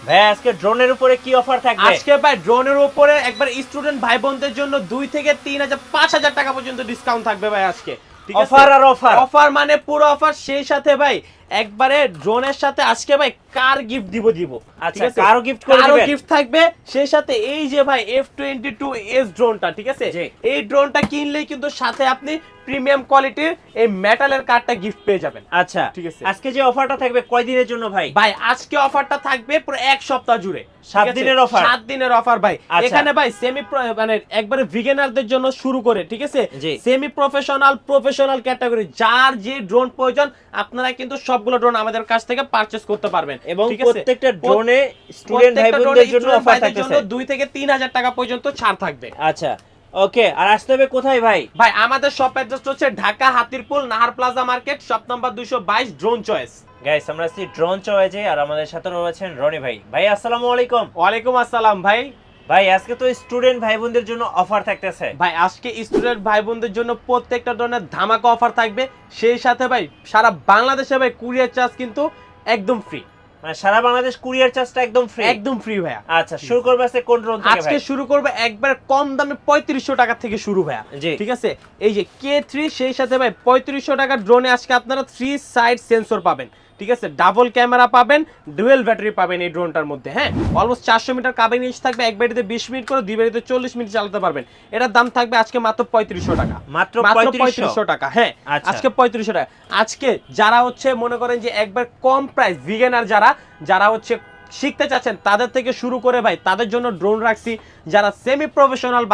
ভাই আজকে ড্রোনের উপরে কি অফার থাকবে? আজকে ভাই ড্রোনের উপরে একবার স্টুডেন্ট ভাই বোনদের জন্য 2 থেকে 3000 5000 টাকা পর্যন্ত ডিসকাউন্ট থাকবে ভাই আজকে। ঠিক আছে, অফার আর অফার। অফার মানে পুরো অফার। সেই সাথে ভাই একবারে ড্রোনের সাথে আজকে ভাই কার গিফট দিব। আচ্ছা, কারো গিফট করে দিবেন? কারো গিফট থাকবে। সেই সাথে এই যে ভাই F22s ড্রোনটা, ঠিক আছে, জি। এই ড্রোনটা কিনলেই কিন্তু সাথে আপনি প্রিমিয়াম কোয়ালিটির এই মেটালের কার্ডটা গিফট পেয়ে যাবেন। আচ্ছা ঠিক আছে, আজকে যে অফারটা থাকবে কয় দিনের জন্য ভাই? ভাই আজকে অফারটা থাকবে পুরো এক সপ্তাহ জুড়ে। 7 দিনের অফার। 7 দিনের অফার ভাই। আচ্ছা। এখানে ভাই সেমি মানে একবারে বিগিনারদের জন্য শুরু করে, ঠিক আছে, জি। সেমি প্রফেশনাল, প্রফেশনাল ক্যাটাগরি যার যে ড্রোন প্রয়োজন আপনারা কিন্তু সবগুলো ড্রোন আমাদের কাছ থেকে পারচেজ করতে পারবেন। এবং ঠিক আছে, প্রত্যেকটা ড্রোনে স্টুডেন্ট ভাই বোনদের জন্য অফার থাকতেছে। 2 থেকে 3000 টাকা পর্যন্ত ছাড় থাকবে। আচ্ছা ওকে, আর আসতে হবে কোথায় ভাই? ভাই আমাদের শপ অ্যাড্রেস হচ্ছে Dhaka Hatirpool Nahar plaza market, shop number 222, drone choice. Guys আমরা আছি ড্রোন চয়েজে, আর আমাদের সাথে রয়েছেন রনি ভাই। ভাই আসসালামু আলাইকুম। ওয়ালাইকুম আসসালাম ভাই। ভাই আজকে তো স্টুডেন্ট ভাই বোনদের জন্য অফার থাকতেছে। ভাই আজকে স্টুডেন্ট ভাই বোনদের জন্য প্রত্যেকটা ধরনের ধামাকা অফার থাকবে। সেই সাথে ভাই সারা বাংলাদেশে ভাই কুরিয়ার চার্জ কিন্তু একদম ফ্রি। মানে সারা বাংলাদেশ কুরিয়ার চার্জটা একদম ফ্রি? একদম ফ্রি ভাইয়া। আচ্ছা শুরু করবে আজকে কোন ড্রোন থেকে ভাই? আজকে শুরু করবে একবার কম দামে 3500 টাকা থেকে শুরু ভাইয়া। জি। ঠিক আছে, এই যে K3, সেই সাথে ভাই 3500 টাকার ড্রোনে আজকে আপনারা 3 সাইড সেন্সর পাবেন। ঠিক আছে, ডাবল ক্যামেরা পাবেন, ডুয়েল ব্যাটারি পাবেন এই ড্রোনটার মধ্যে। হ্যাঁ, অলমোস্ট 400 মিটার কাবিন রেঞ্জ থাকবে। এক ব্যাটারিতে 20 মিনিট করে, দুই ব্যাটারিতে 40 মিনিট চালাতে পারবেন। এটার দাম থাকবে আজকে মাত্র 3500 টাকা। মাত্র 3500 টাকা। হ্যাঁ, আচ্ছা। আজকে 3500 টাকা। আজকে যারা হচ্ছে মনে করেন যে একবার কম প্রাইস বিগিনার, যারা হচ্ছে শিখতে চাচ্ছেন তাদের থেকে শুরু করে ভাই তাদের জন্য ড্রোন রাখছি। যারা সেমি প্রফেশনাল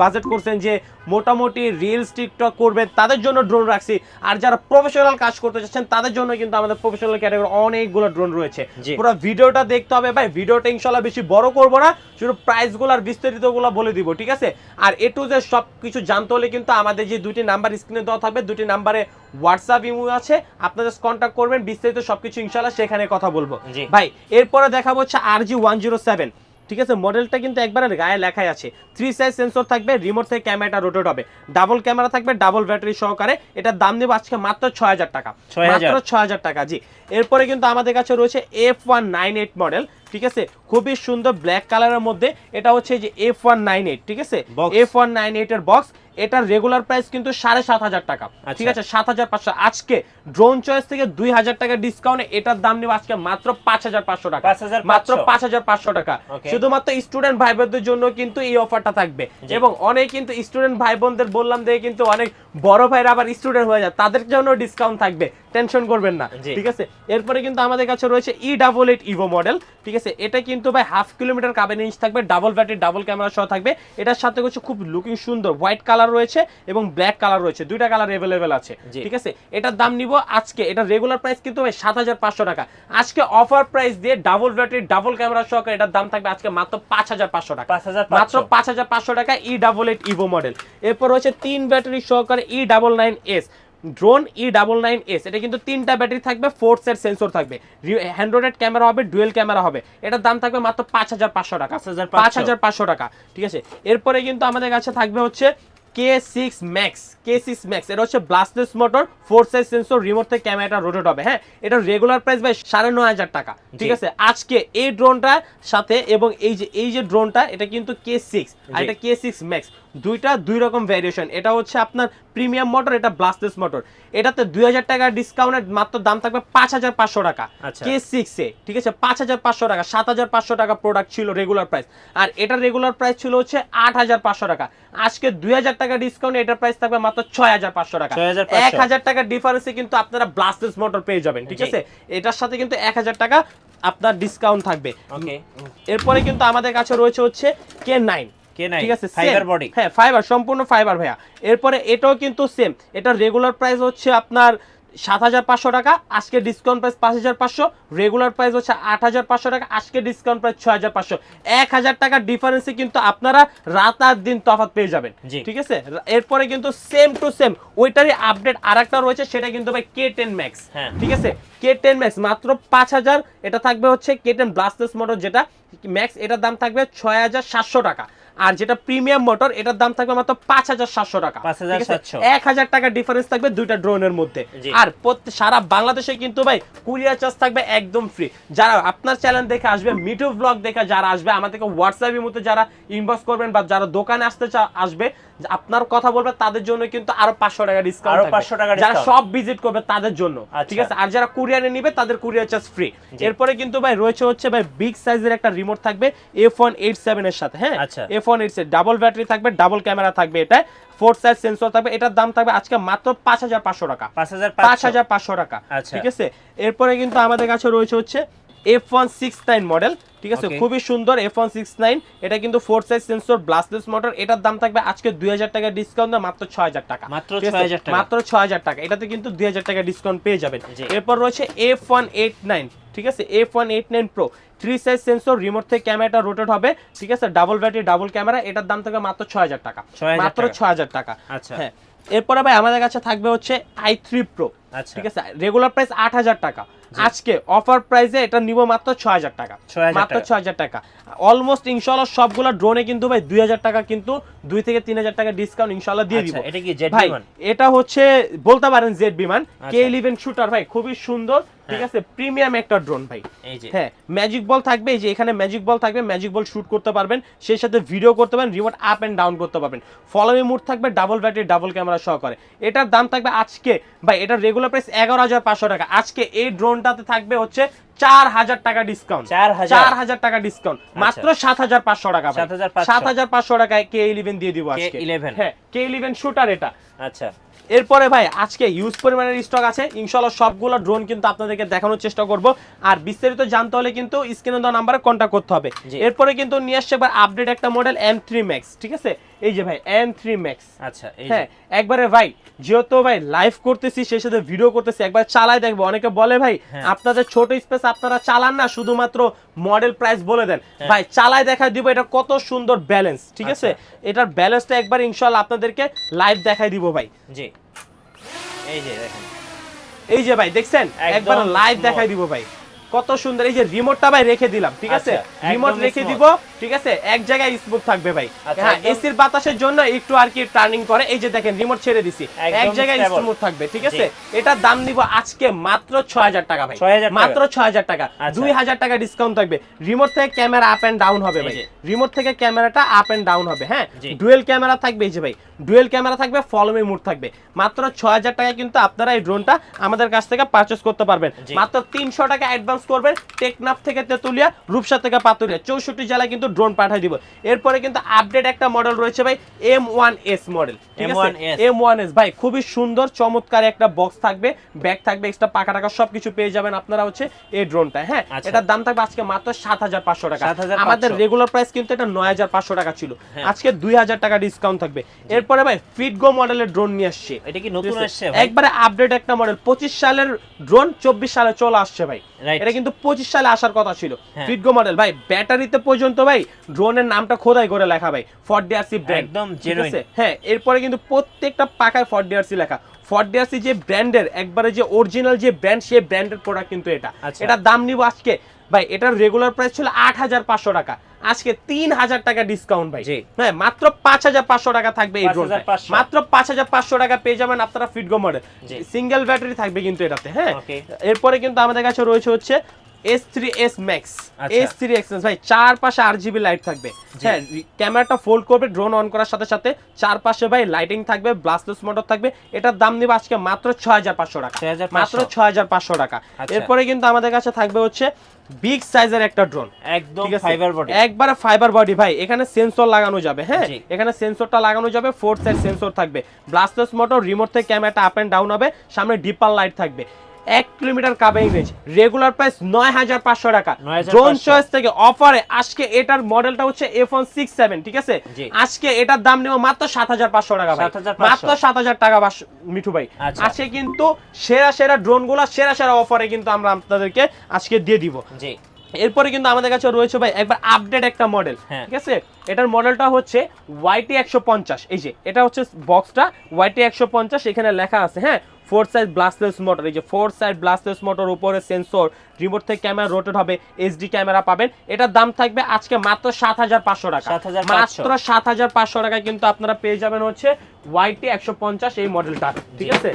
বাজেট করছেন, যে মোটামুটি রিলস টিকটক করবেন, তাদের জন্য ড্রোন রাখছি। আর যারা প্রফেশনাল কাজ করতে চাচ্ছেন তাদের জন্য কিন্তু আমাদের প্রফেশনাল ক্যাটাগরি অনেকগুলো ড্রোন রয়েছে। জি। পুরো ভিডিওটা দেখতে হবে ভাই। ভিডিওটা ইনশাআল্লাহ বেশি বড় করব না, শুধু প্রাইসগুলো আর বিস্তারিতগুলো বলে দিব। ঠিক আছে, আর এ টু জেড সব কিছু জানতে হলে কিন্তু আমাদের যে দুটি নাম্বার স্ক্রিনে দেওয়া থাকবে, দুটি নাম্বারে হোয়াটসঅ্যাপ ইমো আছে, আপনাদের কন্ট্যাক্ট করবেন। বিস্তারিত সবকিছু ইনশাআল্লাহ সেখানে কথা বলবো। জি। ভাই এরপরে দেখাবো হচ্ছে RG107। ঠিক আছে, মডেলটা কিন্তু একবারে গায়ে লেখাই আছে। 3 সাইজ সেন্সর থাকবে, রিমোট থেকে ক্যামেরাটা রোটেট হবে, ডাবল ক্যামেরা থাকবে, ডাবল ব্যাটারি সহকারে। এটার দাম দেবো আজকে মাত্র 6000 টাকা। 6000? মাত্র 6000 টাকা। জি। এরপরে কিন্তু আমাদের কাছে রয়েছে F198 মডেল। ঠিক আছে, খুবই সুন্দর ব্ল্যাক কালারের মধ্যে। এটা হচ্ছে যে F198। ঠিক আছে, Box। F198 এর বক্স। এটার রেগুলার প্রাইস কিন্তু 7500 টাকা। ঠিক আছে, 7500। আজকে ড্রোন চয়েস থেকে 2000 টাকা ডিসকাউন্টে এটার দাম নেব আজকে মাত্র 5500 টাকা। 5500? মাত্র 5500 টাকা। Okay। শুধুমাত্র স্টুডেন্ট ভাই বোনদের জন্য কিন্তু এই অফারটা থাকবে। জি। এবং অনেক কিন্তু স্টুডেন্ট ভাই বোনদের বললাম দেখে কিন্তু অনেক বড় ভাইরা আবার স্টুডেন্ট হয়ে যায়, তাদের জন্য ডিসকাউন্ট থাকবে, টেনশন করবেন না। জি। ঠিক আছে, এরপরে কিন্তু আমাদের কাছে রয়েছে E88 ইভো মডেল। ঠিক আছে, এটা কিন্তু ভাই 1/2 কিলোমিটার কাবিন রেঞ্জ থাকবে, ডাবল ব্যাটারি, ডাবল ক্যামেরা সহ থাকবে। এটার সাথে হচ্ছে খুব লুকিং সুন্দর হোয়াইট কালার রয়েছে এবং ব্ল্যাক কালার রয়েছে, দুইটা কালার अवेलेबल আছে। জি। ঠিক আছে, এটার দাম নিব আজকে, এটা রেগুলার প্রাইস কিন্তু ভাই 7500 টাকা। আজকে অফার প্রাইস দিয়ে ডাবল ব্যাটারি, ডাবল ক্যামেরা সহ এটার দাম থাকবে আজকে মাত্র 5500 টাকা। 5500? মাত্র 5500 টাকা E88 ইভো মডেল। এরপর হচ্ছে 3 ব্যাটারি সহকারে E99s ড্রোন। E99s এটা কিন্তু 3টা ব্যাটারি থাকবে, 4 সেট সেন্সর থাকবে, হ্যান্ড ক্যামেরা হবে, ডুয়েল ক্যামেরা হবে। এটার দাম থাকবে মাত্র 5500 টাকা। 5500 টাকা। ঠিক আছে, এরপরে কিন্তু আমাদের কাছে থাকবে হচ্ছে K6 Max। এটা হচ্ছে ব্লাস্টলেস মোটর, 4 সাইজ সেন্সর, রিমোট থেকে ক্যামেরাটা রোটেট হবে। হ্যাঁ, এটা রেগুলার প্রাইস ভাই 9500 টাকা। ঠিক আছে, আজকে এই ড্রোনটার সাথে এবং এই যে ড্রোনটা, এটা কিন্তু K6 আর এটা K6 Max, দুইটা দুই রকম ভ্যারিয়েশন। এটা হচ্ছে আপনার প্রিমিয়াম মোটর, এটা ব্লাস্টলেস মোটর। এটাতে 2000 টাকা ডিসকাউন্টের মাত্র দাম থাকবে 5500 টাকা। আচ্ছা। K6 এ ঠিক আছে 5500 টাকা। 7500 টাকা প্রোডাক্ট ছিল রেগুলার প্রাইস, আর এটা রেগুলার প্রাইস ছিল হচ্ছে 8500 টাকা। আজকে 2000 টাকা ডিসকাউন্ট, এটার প্রাইস থাকবে মাত্র 6500 টাকা। 6500? 1000 টাকার ডিফারেন্সে কিন্তু আপনারা ব্লাস্টলেস মোটর পেয়ে যাবেন। ঠিক জি। আছে, এটার সাথে কিন্তু 1000 টাকা আপনার ডিসকাউন্ট থাকবে। ওকে। এরপরে কিন্তু আমাদের কাছে রয়েছে হচ্ছে K9। K9 ঠিক আছে, ফাইবার বডি? হ্যাঁ, ফাইবার, সম্পূর্ণ ফাইবার ভাইয়া। এরপরে এটাও কিন্তু সেম, এটা রেগুলার প্রাইস হচ্ছে আপনার 7500 টাকা, আজকে ডিসকাউন্ট প্রাইস 5500। রেগুলার প্রাইস হচ্ছে 8500 টাকা, আজকে ডিসকাউন্ট প্রাইস 6500। 1000 টাকার ডিফারেন্সে কিন্তু আপনারা রাত আর দিন তফাৎ পেয়ে যাবেন। জি। ঠিক আছে, এরপরে কিন্তু সেম টু সেম ওইটারই আপডেট আরেকটা রয়েছে, সেটা কিন্তু ভাই K10 Max। হ্যাঁ। ঠিক আছে, K10 Max মাত্র 5000। এটা থাকবে হচ্ছে K10 ব্লাস্টলেস মোটর যেটা ম্যাক্স, এটার দাম থাকবে 6700 টাকা। আর যেটা প্রিমিয়াম মোটর এটার দাম থাকবে মাত্র 5700 টাকা। 5700, 1000 টাকা ডিফারেন্স থাকবে দুইটা ড্রোনের মধ্যে। জি। আর সারা বাংলাদেশে কিন্তু ভাই কুরিয়ার চার্জ থাকবে একদম ফ্রি। যারা আপনার চ্যানেল দেখে আসবে, মিটু ব্লগ দেখে যারা আসবে, আমাদেরকে হোয়াটসঅ্যাপের মধ্যে যারা ইনবক্স করবেন বা যারা দোকানে আসবে, আপনার কথা বলবে, তাদের জন্য কিন্তু আরো 500 টাকা ডিসকাউন্ট, আরো 500 টাকা যারা ডিসকাউন্ট সব ভিজিট করবে তাদের জন্য, আচ্ছা। ঠিক আছে। আর যারা কুরিয়ারে নিবে তাদের কুরিয়ার চার্জ ফ্রি। জি। এরপরে কিন্তু ভাই রয়েছে হচ্ছে ভাই বিগ সাইজের একটা রিমোট থাকবে F187 এর সাথে, হ্যাঁ আচ্ছা। F187 ডাবল ব্যাটারি থাকবে, ডাবল ক্যামেরা থাকবে, এটা 4 সাইজ সেন্সর থাকবে। এটার দাম থাকবে আজকে মাত্র 5500 টাকা। 5500 টাকা, আচ্ছা। ঠিক আছে। এরপরে কিন্তু আমাদের কাছে রয়েছে হচ্ছে F169 মডেল, ঠিক আছে, Okay. খুবই সুন্দর F169। এটা কিন্তু 4 সাইজ সেন্সর, ব্লাস্টলেস মোটর। এটার দাম থাকবে আজকে 2000 টাকা ডিসকাউন্ট, মাত্র 6000 টাকা। মাত্র ঠিক আছে? 6000 টাকা। মাত্র 6000 টাকা। এটাতে কিন্তু 2000 টাকা ডিসকাউন্ট পেয়ে যাবেন। জি। এরপর রয়েছে F189, ঠিক আছে, F189 Pro 3 size sensor, remote থেকে ক্যামেরাটা রোটেট হবে, ঠিক আছে, ডাবল ব্যাটারি, ডাবল ক্যামেরা। এটার দাম থাকবে মাত্র 6000 টাকা। 6000 মাত্র টাকা। 6000 টাকা। আচ্ছা। হ্যাঁ, এরপরে ভাই আমাদের কাছে থাকবে হচ্ছে i3 Pro, আচ্ছা। ঠিক আছে, রেগুলার প্রাইস 8000 টাকা। আজকে অফার প্রাইসে এটা নিব মাত্র 6000 টাকা। 6000 মাত্র টাকা। 6000 টাকা। অলমোস্ট ইনশাআল্লাহ সবগুলো ড্রোনে কিন্তু ভাই 2000 টাকা, কিন্তু 2 থেকে 3000 টাকা ডিসকাউন্ট ইনশাআল্লাহ দিয়ে দিব। আচ্ছা, এটা কি জেড ভাই বিমান? এটা হচ্ছে বলতে পারেন জেড বিমান, আচ্ছা। K11 শুটার ভাই, খুবই সুন্দর, ঠিক আছে, প্রিমিয়াম একটা ড্রোন ভাই। এই যে হ্যাঁ, ম্যাজিক বল থাকবে, এই যে এখানে ম্যাজিক বল থাকবে, ম্যাজিক বল শুট করতে পারবেন, সেই সাথে ভিডিও করতে পারবেন, রিমোট আপ এন্ড ডাউন করতে পারবেন। ফলোমি মোড থাকবে, ডাবল ব্যাটারি, ডাবল ক্যামেরা সহকারে। এটার দাম থাকবে আজকে ভাই, এটার রেগুলার প্রাইস 11500 টাকা। আজকে এই ড্রোনটাতে থাকবে হচ্ছে 4000 টাকা ডিসকাউন্ট। 4000 টাকা ডিসকাউন্ট, মাত্র 7500 টাকা ভাই। 7500 টাকায় K11 দিয়ে দিব আজকে। K11 হ্যাঁ, K11 শুটার এটা। আচ্ছা। এরপরে ভাই আজকে ইউজ পরিমাণের স্টক আছে, ইনশাআল্লাহ সবগুলো ড্রোন কিন্তু আপনাদেরকে দেখানোর চেষ্টা করব। আর বিস্তারিত জানতে হলে কিন্তু স্ক্রিনে দেওয়া নম্বরে কন্ট্যাক্ট করতে হবে। জি। এরপরে কিন্তু নিয়ে আসছে একবার আপডেট একটা মডেল M3 Max, ঠিক আছে, এই যে ভাই M3 Max। আচ্ছা, এই হ্যাঁ, একবারে ভাই যেহেতু ভাই লাইভ করতেছি, সেই সাথে ভিডিও করতেছি, একবার চালাই দেখবো। অনেকে বলে ভাই হ্যাঁ। আপনাদের ছোট স্পেস আপনারা চালান না, শুধুমাত্র মডেল প্রাইস বলে দেন। হ্যাঁ। ভাই চালাই দেখাই দিব এটা কত সুন্দর ব্যালেন্স, ঠিক আছে। আচ্ছা। এটার ব্যালেন্সটা একবার ইনশাআল্লাহ আপনাদেরকে লাইভ দেখাই দিব ভাই। জি, এই যে দেখেন, এই যে ভাই দেখছেন, একদম একবার লাইভ smooth। দেখাই দিব ভাই, কত সুন্দর। এই যে রিমোটটা ভাই রেখে দিলাম, ঠিক আছে, আচ্ছা, রিমোট একদম রেখে smooth। দিব, ঠিক আছে, এক জায়গায় স্মুথ থাকবে ভাই। আচ্ছা, হ্যাঁ, একদম- এসির বাতাসের জন্য একটু আর কি টার্নিং করে, এই যে দেখেন রিমোট ছেড়ে দিছি, এক একদম জায়গায় stable। স্মুথ থাকবে, ঠিক আছে। জি। এটার দাম নিব আজকে মাত্র 6000 টাকা ভাই। 6000 টাকা? মাত্র 6000 টাকা। আচ্ছা। 2000 টাকা ডিসকাউন্ট থাকবে। রিমোট থেকে ক্যামেরা আপ এন্ড ডাউন হবে এই ভাই, যে। রিমোট থেকে ক্যামেরাটা আপ এন্ড ডাউন হবে। হ্যাঁ, জি। ডুয়েল ক্যামেরা থাকবে, এই যে ভাই ডুয়েল ক্যামেরা থাকবে, ফলোমি মোড থাকবে। মাত্র 6000 টাকা কিন্তু আপনারা এই ড্রোনটা আমাদের কাছ থেকে পারচেজ করতে পারবেন। জি। মাত্র 300 টাকা অ্যাডভান্স করবেন। টেকনাফ থেকে তেতুলিয়া, রূপসা থেকে পাতুরিয়া, 64 জেলায় কিন্তু ড্রোন পাঠিয়ে দিব। এরপরে কিন্তু আপডেট একটা মডেল রয়েছে ভাই, M1S মডেল, ঠিক আছে, M1S M1S ভাই, খুবই সুন্দর চমৎকার একটা বক্স থাকবে, ব্যাগ থাকবে, এক্সট্রা পাকা টাকা সবকিছু পেয়ে যাবেন আপনারা হচ্ছে এই ড্রোনটা। হ্যাঁ, আচ্ছা। এটার দাম থাকবে আজকে মাত্র 7500 টাকা। 7500 আমাদের রেগুলার প্রাইস কিন্তু এটা 9500 টাকা ছিল, হ্যাঁ। আজকে 2000 টাকা ডিসকাউন্ট থাকবে। এরপরে ভাই ফিটগো মডেলের ড্রোন নিয়ে আসছে, এটা কি নতুন ঠিক আছে? আসছে ভাই? একবারে আপডেট একটা মডেল, 25 সালের ড্রোন 24 সালে চলে আসছে ভাই। Right. এটা কিন্তু 25 সালে আসার কথা ছিল। হ্যাঁ। ফিটগো মডেল ভাই, ব্যাটারিতে পর্যন্ত ভাই ড্রোনের নামটা খোদাই করে লেখা ভাই, ফরডিআরসি ব্র্যান্ড, একদম ঠিক আছে? genuine। হ্যাঁ, এরপরে কিন্তু প্রত্যেকটা পাকায় ফরডিআরসি লেখা। ফরডিআরসি যে ব্র্যান্ডের একবারে যে অরিজিনাল যে ব্র্যান্ড, সেই ব্র্যান্ডের প্রোডাক্ট কিন্তু এটা। আচ্ছা। এটার দাম নিব আজকে ভাই, এটার রেগুলার প্রাইস ছিল 8500 টাকা, আজকে 3000 টাকা ডিসকাউন্ট ভাই। জি। হ্যাঁ, মাত্র 5500 টাকা থাকবে এই ড্রোনটা। 5500 মাত্র 5500 টাকা পেয়ে যাবেন আপনারা ফিটগো মডেল। জি। সিঙ্গেল ব্যাটারি থাকবে কিন্তু এটাতে। হ্যাঁ, Okay। এরপরে কিন্তু আমাদের কাছে রয়েছে হচ্ছে S3S Max। আচ্ছা। S3S Max ভাই, চারপাশে RGB লাইট থাকবে। জি। হ্যাঁ, ক্যামেরাটা ফোল্ড করবে, ড্রোন অন করার সাথে সাথে চারপাশে ভাই লাইটিং থাকবে, ব্লাস্টলেস মোটর থাকবে। এটার দাম নিব আজকে মাত্র 6500 টাকা। 6500 মাত্র 6500 টাকা। আচ্ছা। এরপরে কিন্তু আমাদের কাছে থাকবে হচ্ছে বিগ সাইজের একটা ড্রোন, একদম ঠিক আছে? Fibre body. একবারে ফাইবার বডি ভাই, এখানে সেন্সর লাগানো যাবে। হ্যাঁ, জি। এখানে সেন্সরটা লাগানো যাবে, 4 সাইড সেন্সর থাকবে, ব্লাস্টলেস মোটর, রিমোট থেকে ক্যামেরাটা আপ এন্ড ডাউন হবে, সামনে ডিপার লাইট থাকবে, 1 kilometre covering range, regular price 9500 টাকা। 9500 ড্রোন চয়েস থেকে অফারে আজকে এটার মডেলটা হচ্ছে F167, ঠিক আছে, জি। আজকে এটার দাম নেব মাত্র 7500 টাকা ভাই, 7500 মাত্র 7000 টাকা মিঠু ভাই। আচ্ছা। আজকে কিন্তু সেরা সেরা ড্রোনগুলো সেরা সেরা অফারে কিন্তু আমরা আপনাদেরকে আজকে দিয়ে দিব। জি। এরপরে কিন্তু আমাদের কাছে রয়েছে ভাই একবার আপডেট একটা মডেল, হ্যাঁ। ঠিক আছে। এটার মডেলটা হচ্ছে ওয়াইটি 150, এই যে এটা হচ্ছে বক্সটা ওয়াইটি 150, এখানে লেখা আছে হ্যাঁ 4 সাইড ব্লাস্টলেস মোটর, এই যে 4 সাইড ব্লাস্টলেস মোটর, উপরে সেন্সর, রিমোট থেকে ক্যামেরা রোটেট হবে, এইচডি ক্যামেরা পাবেন। এটার দাম থাকবে আজকে মাত্র 7500 টাকা, 7500 মাত্র 7500 টাকায় কিন্তু আপনারা পেয়ে যাবেন হচ্ছে ওয়াইটি 150 এই মডেলটা, ঠিক আছে।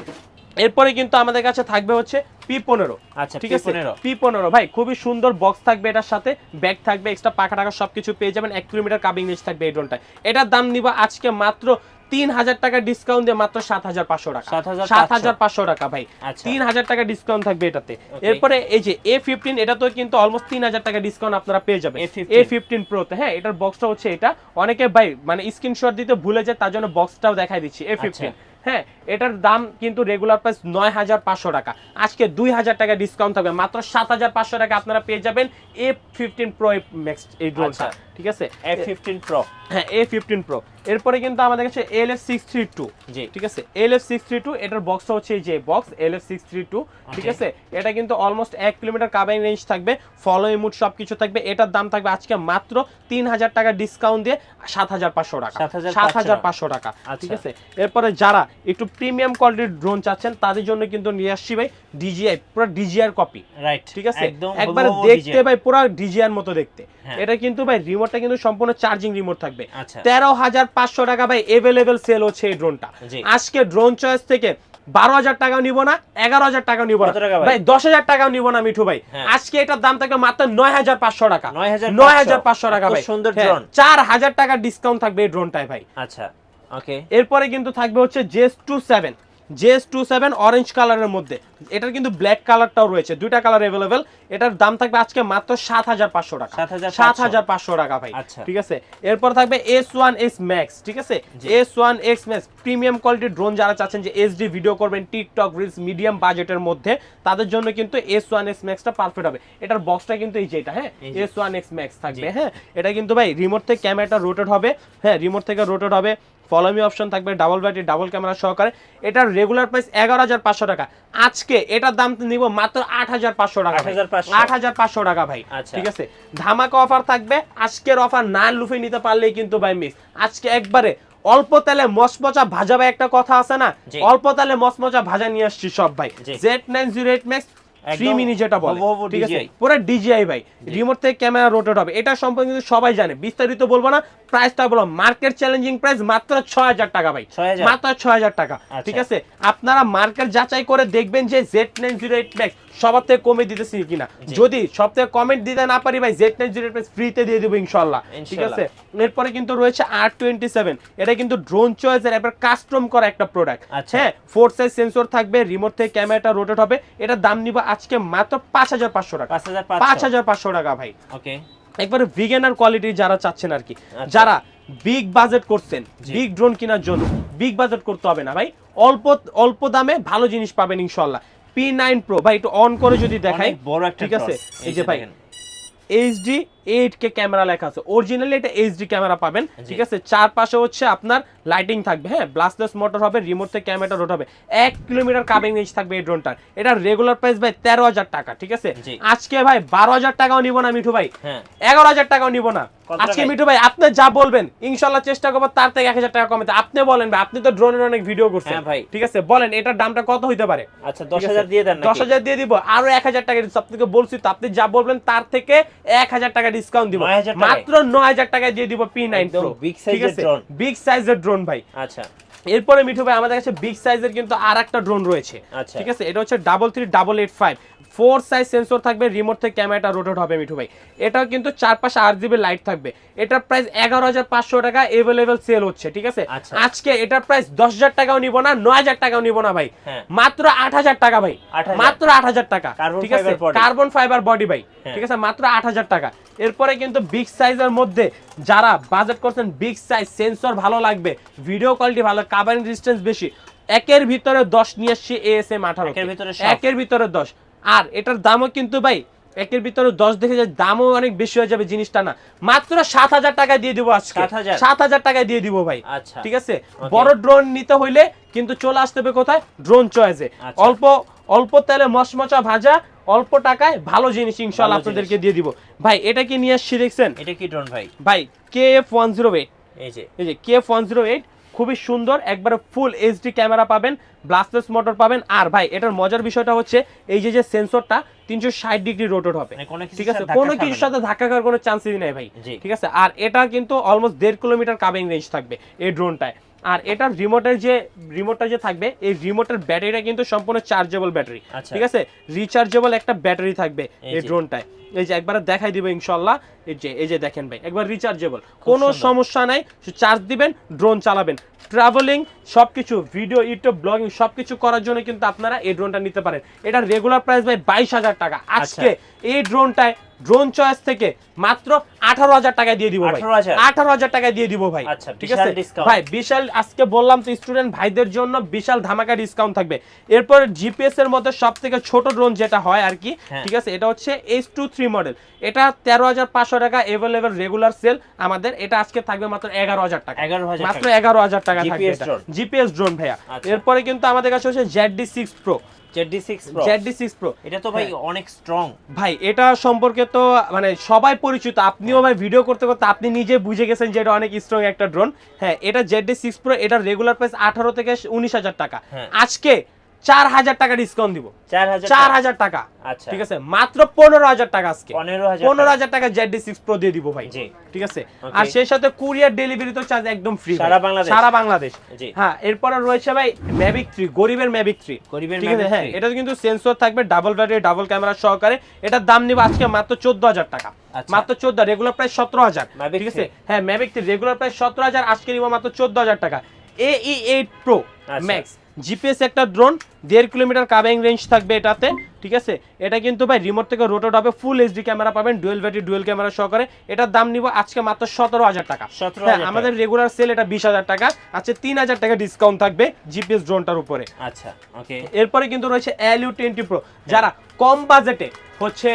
এরপরে কিন্তু আমাদের কাছে থাকবে হচ্ছে P15, আচ্ছা ঠিক আছে। P15 P15 ভাই খুবই সুন্দর বক্স থাকবে, এটার সাথে ব্যাগ থাকবে, এক্সট্রা পাখা টাকা সবকিছু পেয়ে যাবেন। 1 কিলোমিটার কাবিং রেঞ্জ থাকবে এই ড্রোনটা। এটার দাম নিব আজকে মাত্র 3000 টাকা ডিসকাউন্ট দিয়ে মাত্র 7500 টাকা, 7500 টাকা ভাই, 3000 টাকা ডিসকাউন্ট থাকবে এটাতে। এরপরে এই যে A15, এটা তো কিন্তু অলমোস্ট 3000 টাকা ডিসকাউন্ট আপনারা পেয়ে যাবেন A15 Pro তে। হ্যাঁ, এটার বক্সটা হচ্ছে এটা, অনেকে ভাই মানে স্ক্রিনশট দিতে ভুলে যায়, তার জন্য বক্সটাও দেখাই দিচ্ছি A15। হ্যাঁ, এটার দাম কিন্তু রেগুলার প্রাইস 9500 টাকা, আজকে 2000 টাকা ডিসকাউন্ট থাকবে, মাত্র 7500 টাকা আপনারা পেয়ে যাবেন A15 Pro Max এই ড্রোনটা, ঠিক আছে। A15 Pro, হ্যাঁ A15 Pro। এরপরে কিন্তু আমাদের কাছে LF632, জি ঠিক আছে। LF632 এটার বক্সটা হচ্ছে এই যে বক্স LF632, ঠিক আছে। এটা কিন্তু অলমোস্ট 1 কিলোমিটার কাভারিং রেঞ্জ থাকবে, ফলো ইমোট সবকিছু থাকবে। এটার দাম থাকবে আজকে মাত্র 3000 টাকা ডিসকাউন্ট দিয়ে 7500 টাকা, 7500 টাকা, ঠিক আছে। এরপরে যারা একটু প্রিমিয়াম কোয়ালিটির ড্রোন চাচ্ছেন তাদের জন্য কিন্তু নিয়ে আসছি ভাই DJI, পুরো DJI কপি, রাইট, ঠিক আছে। একবার দেখতে ভাই পুরো DJI এর মতো দেখতে। এটা কিন্তু ভাই রিমোটটা কিন্তু সম্পূর্ণ চার্জিং রিমোট থাকবে। 13500 টাকা ভাই এভেলেবেল সেল হচ্ছে এই ড্রোনটা। আজকে ড্রোন চয়েস থেকে 12000 টাকা নিব না, 11000 টাকা নিব না ভাই, 10000 টাকাও নিব না মিঠু ভাই। আজকে এটার দাম থাকবে মাত্র 9500 টাকা, 9500 টাকা ভাই, সুন্দর ড্রোন। 4000 টাকা ডিসকাউন্ট থাকবে এই ড্রোনটায় ভাই। আচ্ছা, ওকে। এরপরে কিন্তু থাকবে হচ্ছে JS27 অরেঞ্জ কালারের মধ্যে। এটার কিন্তু ব্ল্যাক কালারটাও রয়েছে, দুইটা কালার अवेलेबल। এটার দাম থাকবে আজকে মাত্র 7500 টাকা, 7500 টাকা ভাই, ঠিক আছে। এরপর থাকবে S1X Max, ঠিক আছে। S1X Max প্রিমিয়াম কোয়ালিটির ড্রোন যারা চাচ্ছেন যে এইচডি ভিডিও করবেন, টিকটক রিলস মিডিয়াম বাজেটের মধ্যে, তাদের জন্য কিন্তু S1X Max টা পারফেক্ট হবে। এটার বক্সটা কিন্তু এই যে এটা, হ্যাঁ S1X Max থাকবে। হ্যাঁ, এটা কিন্তু ভাই রিমোট থেকে ক্যামেরাটা রোটেট হবে, হ্যাঁ রিমোট থেকে রোটেট হবে, ফলো মি অপশন থাকবে, ডাবল ব্যাটারি ডাবল ক্যামেরা সহকারে। এটার রেগুলার প্রাইস 11500 টাকা, আজকে এটার দাম নিব মাত্র 8500 টাকা, 8500 টাকা ভাই, ঠিক আছে। ধামাকা অফার থাকবে, আজকের অফার না লুফে নিতে পারলেই কিন্তু ভাই মিস। আজকে একবারে অল্প তেলে মচমচা ভাজা ভাই, একটা কথা আছে না, অল্প তেলে মচমচা ভাজা নিয়ে আসছি সব ভাই। Z908 Max 3 মিনি যেটা বলে, ঠিক আছে, পুরো DJI ভাই, রিমোট থেকে ক্যামেরা রোটেট হবে। এটা সম্পর্কে কিন্তু সবাই জানে, বিস্তারিত বলবো না, প্রাইসটা বলো মার্কেট চ্যালেঞ্জিং প্রাইস মাত্র 6000 টাকা ভাই, মাত্র 6000 টাকা, ঠিক আছে। আপনারা মার্কেট যাচাই করে দেখবেন যে Z908 Max সবার থেকে কমে দিতেছি কিনা। যদি সব থেকে কমেন্ট দিতে না পারি ভাই, Z908 Max ফ্রিতে দিয়ে দেবো ইনশাআল্লাহ, ঠিক আছে। এরপরে কিন্তু রয়েছে R27, এটা কিন্তু ড্রোন চয়েসের একবার কাস্টম করা একটা প্রোডাক্ট। হ্যাঁ, 4 সাইজ সেন্সর থাকবে, রিমোট থেকে ক্যামেরাটা রোটেট হবে। এটার দাম নিব আজকে মাত্র 5500 টাকা, 5500 টাকা ভাই, ওকে। একবারে ভিগানার কোয়ালিটি যারা চাচ্ছেন আর কি, যারা বিগ বাজেট করছেন, বিগ ড্রোন কেনার জন্য বিগ বাজেট করতে হবে না ভাই, অল্প অল্প দামে ভালো জিনিস পাবেন ইনশাআল্লাহ। P9 Pro ভাই একটু অন করে যদি দেখাই, ঠিক আছে, এই যে ভাই HD 8K ক্যামেরা লেখা আছে, অরিজিনালি এটা HD ক্যামেরা পাবেন, ঠিক আছে। চারপাশে হচ্ছে আপনার লাইটিং থাকবে, হ্যাঁ ব্লাস্টলেস মোটর হবে, রিমোট থেকে ক্যামেরাটা রোট হবে, 1 কিলোমিটার কাবিং রেঞ্জ থাকবে এই ড্রোনটার। এটা রেগুলার প্রাইস ভাই 13000 টাকা, ঠিক আছে। আজকে ভাই 12000 টাকাও নিব না মিঠু ভাই, 11000 টাকাও নিব না আজকে মিঠু ভাই। আপনি যা বলবেন ইনশাআল্লাহ চেষ্টা করব তার থেকে 1000 টাকা কমাতে। আপনি বলেন ভাই, আপনি তো ড্রোনের অনেক ভিডিও করছেন ভাই, ঠিক আছে, বলেন এটার দামটা কত হইতে পারে? আচ্ছা 10000 দিয়ে দেন, 10000 দিয়ে দিব, আরো 1000 টাকা আপনাকে বলছি তো, আপনি যা বলবেন তার থেকে 1000 টাকা ডিসকাউন্ট দিব, মাত্র 9000 টাকা দিয়ে দিব P9 Pro, ঠিক আছে, বিগ সাইজের ড্রোন ভাই। আচ্ছা, এরপরে মিঠু ভাই আমাদের কাছে বিগ সাইজের কিন্তু আরেকটা ড্রোন রয়েছে, ঠিক আছে। এটা হচ্ছে 33885, 4 সাইজ সেন্সর থাকবে, রিমোট থেকে ক্যামেরাটা রোটেট হবে মিঠু ভাই। এটাও কিন্তু চারপাশে RGB লাইট থাকবে। এটার প্রাইস 11500 টাকা अवेलेबल সেল হচ্ছে, ঠিক আছে। আজকে এটার প্রাইস 10000 টাকাও নিব না, 9000 টাকাও নিব না ভাই, মাত্র 8000 টাকা ভাই, মাত্র 8000 টাকা, ঠিক আছে। কার্বন ফাইবার বডি ভাই, ঠিক আছে, মাত্র 8000 টাকা। এরপরে কিন্তু বিগ সাইজের মধ্যে যারা বাজেট করছেন, বিগ সাইজ সেন্সর ভালো লাগবে, ভিডিও কোয়ালিটি ভালো, কাভারিং ডিসটেন্স বেশি, একের ভিতরে 10 নিয়ে আসছি ASM 18, একের ভিতরে 10। আর এটার দামও কিন্তু ভাই একের ভিতরে 10 দেখে যায়, দামও অনেক বেশি হয়ে যাবে জিনিসটা না, মাত্র 7000 টাকা দিয়ে দিব আজকে, 7000 টাকা দিয়ে দিব ভাই, ঠিক আছে। বড় ড্রোন নিতে হইলে কিন্তু চলে আসতে হবে কোথায়? ড্রোন চয়েসে। অল্প অল্প তেলে মচমচা ভাজা অল্প টাকায় ভালো জিনিস ইনশাআল্লাহ আপনাদেরকে দিয়ে দিব ভাই। এটা কি নিয়ে আসছি দেখছেন? এটা কি ড্রোন ভাই? ভাই KF108, এই যে KF108 খুবই সুন্দর, একবারে ফুল এইচডি ক্যামেরা পাবেন, ব্লাস্টলেস মোটর পাবেন। আর ভাই এটার মজার বিষয়টা হচ্ছে এই যে সেন্সরটা 360 ডিগ্রি রোটেট হবে, ঠিক আছে, কোনো কিছুর সাথে ধাক্কা খাওয়ার কোনো চান্সই নেই ভাই, ঠিক আছে। আর এটা কিন্তু অলমোস্ট 1.5 কিলোমিটার কাভিং রেঞ্জ থাকবে এই ড্রোনটায়। আর এটার রিমোটটা যে থাকবে, এই রিমোটের ব্যাটারিটা কিন্তু সম্পূর্ণ চার্জেবল ব্যাটারি, ঠিক আছে, রিচার্জেবল একটা ব্যাটারি থাকবে এই ড্রোনটায়। এই যে একবার দেখাই দিব ইনশাআল্লাহ। এই যে দেখেন ভাই, একবার রিচার্জেবল, কোনো সমস্যা নাই, চার্জ দিবেন, ড্রোন চালাবেন, ট্রাভেলিং সবকিছু, ভিডিও, ইউটিউব, ব্লগিং সবকিছু করার জন্য কিন্তু আপনারা এই ড্রোনটা নিতে পারেন। এটার রেগুলার প্রাইস ভাই 22,000 টাকা। আজকে এই ড্রোনটায় ড্রোন চয়েস থেকে মাত্র 18,000 টাকায় দিয়ে দিব ভাই, 18,000 টাকায় দিয়ে দিব ভাই, ঠিক আছে ভাই। বিশাল, আজকে বললাম তো স্টুডেন্ট ভাইদের জন্য বিশাল ধামাকা ডিসকাউন্ট থাকবে। এরপর জিপিএস এর মধ্যে সবথেকে ছোট ড্রোন যেটা হয় আর কি, ঠিক আছে, এটা হচ্ছে H23 মডেল। এটা 13,500 টাকা अवेलेबल রেগুলার সেল আমাদের। এটা আজকে থাকবে মাত্র 11,000 টাকা, মাত্র 11,000 টাকা থাকবে এটা জিপিএস ড্রোন ভাইয়া। এরপরে কিন্তু আমাদের কাছে হচ্ছে ZD6 Pro, ZD6 Pro। এটা তো ভাই অনেক স্ট্রং ভাই, এটা সম্পর্কে তো মানে সবাই পরিচিত, আপনিও ভাই ভিডিও করতে করতে আপনি নিজে বুঝে গেছেন যে এটা অনেক স্ট্রং একটা ড্রোন। হ্যাঁ, এটা ZD6 Pro, এটা রেগুলার প্রাইস 18 থেকে 19,000 টাকা। আজকে 4,000 টাকা ডিসকাউন্ট দিব, 4,000 টাকা, ঠিক আছে, মাত্র 15,000 টাকা। আজকে 15,000 টাকা ZD6 Pro দিয়ে দিব ভাই, ঠিক আছে। আর সেই সাথে কুরিয়ার ডেলিভারি তো চার্জ একদম ফ্রি সারা বাংলাদেশ। হ্যাঁ, এরপর রয়েছে ভাই Mavic 3, গরিবের Mavic 3, ঠিক আছে। হ্যাঁ, এটা কিন্তু সেন্সর থাকবে, ডাবল ব্যাটারি, ডাবল ক্যামেরা সহকারে। এটার দাম নিব আজকে মাত্র 14,000 টাকা, মাত্র 14, রেগুলার প্রাইস 17,000, ঠিক আছে। হ্যাঁ, Mavic 3 রেগুলার প্রাইস 17,000, আজকে নিব মাত্র 14,000 টাকা। AE8 Pro Max জিপিএস একটা ড্রোন, 1.5 কিলোমিটার কাভিং রেঞ্জ থাকবে এটাতে, ঠিক আছে। এটা কিন্তু ভাই রিমোট থেকে রোটেট হবে, ফুল এইচডি ক্যামেরা পাবেন, ডুয়েল ব্যাটারি, ডুয়েল ক্যামেরা সহকারে। এটার দাম নিব আজকে মাত্র 17,000 টাকা। আমাদের রেগুলার সেল এটা 20,000 টাকা, আচ্ছা 3,000 টাকা ডিসকাউন্ট থাকবে জিপিএস ড্রোনটার উপরে। আচ্ছা, ওকে। এরপরে কিন্তু রয়েছে LU20 Pro, যারা কম বাজেটে হচ্ছে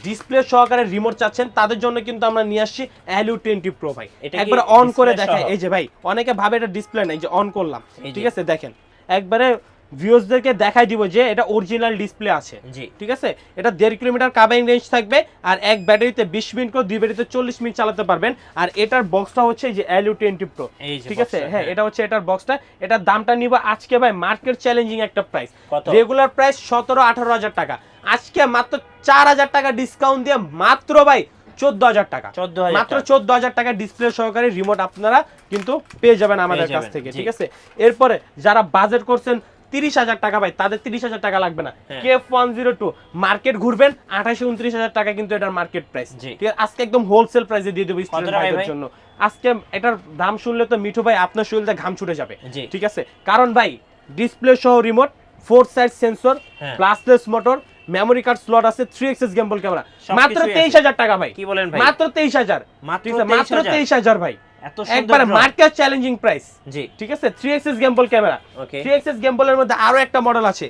ডিসপ্লে সহকারে রিমোট চাচ্ছেন তাদের জন্য কিন্তু আমরা নিয়ে আসছি LU20 Pro ভাই। একবার অন করে দেখাই, এই যে ভাই অনেকে ভাবে এটা ডিসপ্লে নাই, যে অন করলাম, ঠিক আছে, দেখেন একবারে ভিউয়ার্সদেরকে দেখাই দিব যে এটা অরিজিনাল ডিসপ্লে আছে, ঠিক আছে। এটা 1.5 কিলোমিটার কাভিং রেঞ্জ থাকবে, আর এক ব্যাটারিতে 20 মিনিট করে, দুই ব্যাটারিতে 40 মিনিট চালাতে পারবেন। আর এটার বক্সটা হচ্ছে যে LU20 Pro, ঠিক আছে। হ্যাঁ, এটা হচ্ছে এটার বক্সটা। এটার দামটা নিব আজকে ভাই মার্কেট চ্যালেঞ্জিং একটা প্রাইস, রেগুলার প্রাইস 17-18,000 টাকা, আজকে মাত্র 4,000 টাকা ডিসকাউন্ট দিয়ে মাত্র ভাই 14,000 টাকা, মাত্র 14,000 টাকা ডিসপ্লে সহকারে রিমোট আপনারা কিন্তু পেয়ে যাবেন আমাদের কাছ থেকে, ঠিক আছে। এরপরে যারা বাজেট করছেন 30,000 টাকা ভাই, তাদের 30,000 টাকা লাগবে না। KF102 মার্কেট ঘুরবেন 28-29,000 টাকা কিন্তু এটার মার্কেট প্রাইস, ঠিক আছে। আজকে একদম হোলসেল প্রাইসে দিয়ে দেবো স্টুডেন্ট ভাইদের জন্য। আজকে এটার দাম শুনলে তো মিঠু ভাই আপনার শরীরে ঘাম ছুটে যাবে, ঠিক আছে। কারণ ভাই ডিসপ্লে সহ remote, 4 side sensor, ব্লাস্টলেস motor, memory card slot আছে, 3xx গেমবল ক্যামেরা, মাত্র 23,000 টাকা ভাই। কি বলেন ভাই? মাত্র 23,000, মাত্র 23,000 ভাই, একবারে মার্কেট চ্যালেঞ্জিং প্রাইস, ঠিক আছে। 3xx গেমবল ক্যামেরা, 3xx গেমবলের মধ্যে আরো একটা মডেল আছে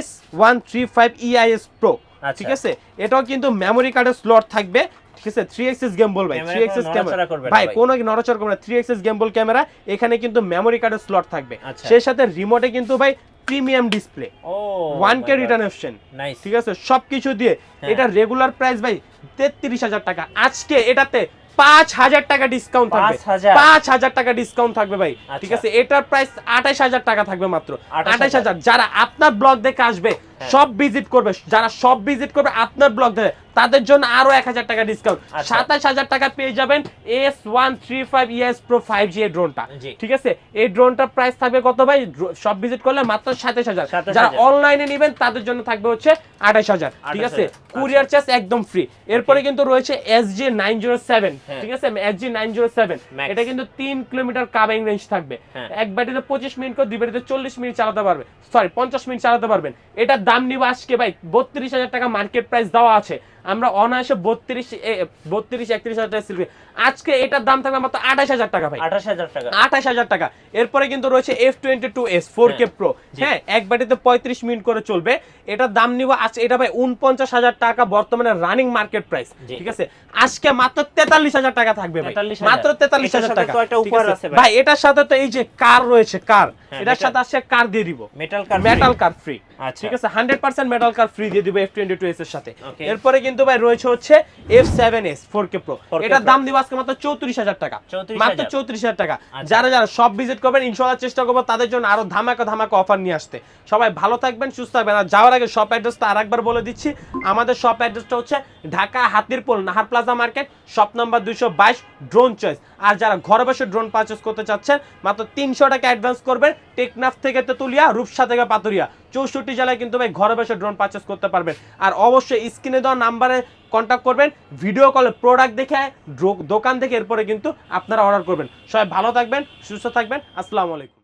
S135 EIS Pro, ঠিক আছে। এটাও কিন্তু মেমোরি কার্ডের স্লট থাকবে, ঠিক আছে। 3xx গেমবল ভাই, 3xx ক্যামেরা ভাই, কোনো নড়াচড়া করবে না, 3xx গেমবল ক্যামেরা। এখানে কিন্তু মেমোরি কার্ডের স্লট থাকবে, সেই সাথে রিমোটে কিন্তু ভাই premium display, 1K return option, ঠিক আছে, সবকিছু দিয়ে। এটা রেগুলার প্রাইস ভাই 33,000 টাকা, আজকে এটাতে 5,000 টাকা ডিসকাউন্ট থাকবে, 5,000 টাকা ডিসকাউন্ট থাকবে ভাই, ঠিক আছে। এটার প্রাইস 28,000 টাকা থাকবে, মাত্র 28,000। যারা আপনার ব্লগ দেখে আসবে, সব ভিজিট করবে, যারা সব ভিজিট করবে আপনার ব্লগ দেখে, তাদের জন্য আরো 1,000 টাকা ডিসকাউন্ট, 27,000 টাকা পেয়ে যাবেন S135 EIS Pro 5G এই ড্রোনটা, ঠিক আছে। এই ড্রোনটার প্রাইস থাকবে কত ভাই? সব ভিজিট করলে মাত্র 27,000। যারা অনলাইনে নেবেন তাদের জন্য থাকবে হচ্ছে 28,000, ঠিক আছে। কুরিয়ার চার্জ একদম ফ্রি। এরপরে কিন্তু রয়েছে SG907, ঠিক আছে, SG907। এটা কিন্তু 3 কিলোমিটার কাভিং রেঞ্জ থাকবে, এক ব্যাটারিতে 25 মিনিট করে, দুই ব্যাটারিতে 40 মিনিট চালাতে পারবে, সরি 50 মিনিট চালাতে পারবেন। এটার দাম নিব আজকে ভাই 32,000 টাকা মার্কেট প্রাইস দেওয়া আছে, আমরা অনায়াসে 32-31 হাজার টাকা সেল করি। আজকে এটার দাম থাকবে মাত্র 28,000 টাকা ভাই, 28,000 টাকা। 28,000 টাকা। এরপরে কিন্তু রয়েছে F22s 4K Pro, হ্যাঁ এক ব্যাটারিতে 35 মিনিট করে চলবে। এটার দাম নিব আজকে, এটা ভাই 49,000 টাকা বর্তমানে রানিং মার্কেট প্রাইস, ঠিক আছে? আজকে মাত্র 43,000 টাকা থাকবে ভাই, মাত্র 43,000 টাকা। ভাই এটার সাথে তো এই যে কার রয়েছে, কার এটার সাথে আসছে কার দিয়ে দিব, মেটাল কার ফ্রি, ঠিক আছে? 100% মেটাল কার ফ্রি দিয়ে দিব F22s এর সাথে। এরপরে কিন্তু ভাই রয়েছে হচ্ছে F7s 4K Pro, এটার দাম দিব আজকে মাত্র 34,000 টাকা, মাত্র 34,000 টাকা। যারা যারা সব ভিজিট করবেন ইনশাআল্লাহ চেষ্টা করব তাদের জন্য আরো ধামাকা অফার নিয়ে আসতে। সবাই ভালো থাকবেন, সুস্থ থাকবেন। আর যাওয়ার আগে শপ অ্যাড্রেসটা আরেকবার বলে দিচ্ছি, আমাদের শপ অ্যাড্রেসটা হচ্ছে Dhaka Hatirpool Nahar plaza market, shop number 222, drone choice. আর যারা ঘরে বসে ড্রোন পারচেজ করতে চাচ্ছেন মাত্র 300 টাকা অ্যাডভান্স করবেন। টেকনাফ থেকে তেতুলিয়া, রূপসা থেকে পাতুরিয়া, 64 জেলায় কিন্তু ভাই ঘরে বসে ড্রোন পারচেজ করতে পারবেন। আর অবশ্যই স্ক্রিনে দেওয়া নাম্বারে কন্ট্যাক্ট করবেন, ভিডিও কলে প্রোডাক্ট দেখে দোকান থেকে এরপরে কিন্তু আপনারা অর্ডার করবেন। সবাই ভালো থাকবেন, সুস্থ থাকবেন। আসসালামু আলাইকুম।